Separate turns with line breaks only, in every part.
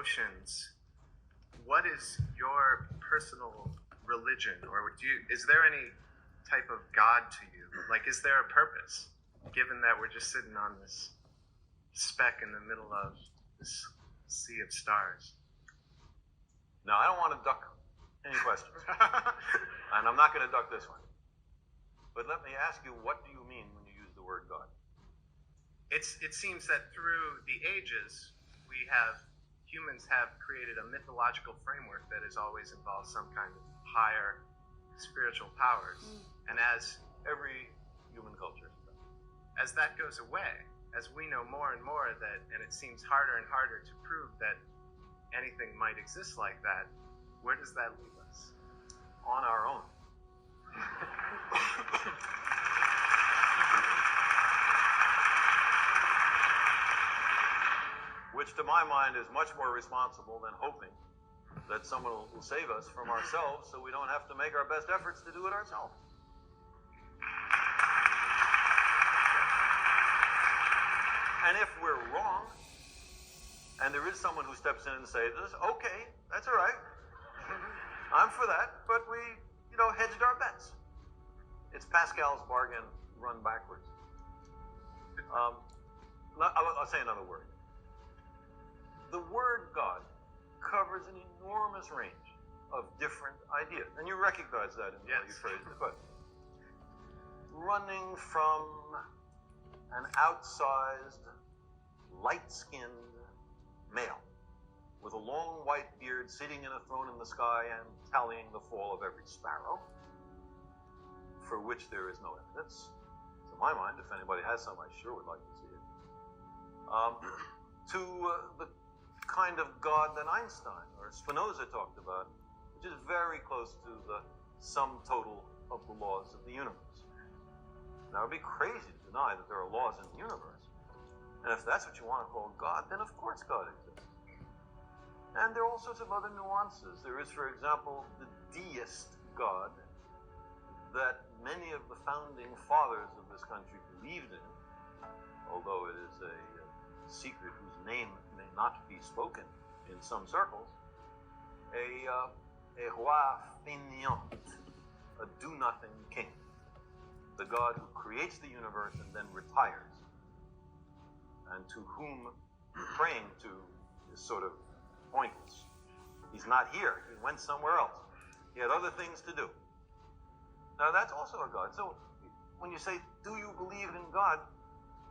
emotions, what is your personal religion, or is there any type of God to you? Like, is there a purpose, given that we're just sitting on this speck in the middle of this sea of stars?
Now, I don't want to duck any questions, and I'm not going to duck this one. But let me ask you, what do you mean when you use the word God?
It seems that through the ages, humans have created a mythological framework that has always involved some kind of higher spiritual powers. And as
Every human culture.
as that goes away, as we know more and more that, and it seems harder and harder to prove that anything might exist like that, where does that leave us?
On our own. Which to my mind is much more responsible than hoping that someone will save us from ourselves so we don't have to make our best efforts to do it ourselves. And if we're wrong, and there is someone who steps in and says, okay, that's all right, I'm for that, but we, hedged our bets. It's Pascal's bargain run backwards. I'll say another word. The word God covers an enormous range of different ideas, and you recognize that in the way you phrased it. But running from an outsized, light-skinned male with a long white beard sitting in a throne in the sky and tallying the fall of every sparrow, for which there is no evidence. To my mind, if anybody has some, I sure would like to see it. To the kind of God that Einstein or Spinoza talked about, which is very close to the sum total of the laws of the universe. Now, it would be crazy to deny that there are laws in the universe. And if that's what you want to call God, then of course God exists. And there are all sorts of other nuances. There is, for example, the deist God that many of the founding fathers of this country believed in, although it is a secret whose name may not be spoken in some circles, a roi fainéant, a do-nothing king, the God who creates the universe and then retires, and to whom praying to is sort of pointless. He's not here. He went somewhere else. He had other things to do. Now, that's also a God. So when you say, do you believe in God?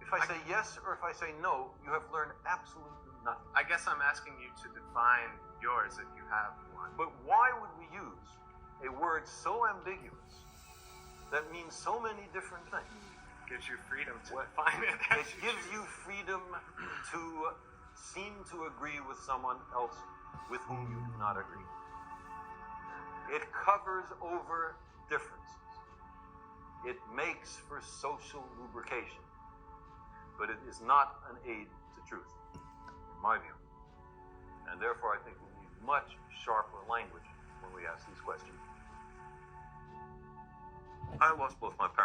If I say yes or if I say no, you have learned absolutely nothing.
I guess I'm asking you to define yours if you have one.
But why would we use a word so ambiguous that means so many different things?
Gives you freedom to define it.
It gives you freedom to seem to agree with someone else with whom you do not agree. It covers over differences. It makes for social lubrication. But it is not an aid to truth, in my view. And therefore, I think we need much sharper language when we ask these questions. I lost both my parents.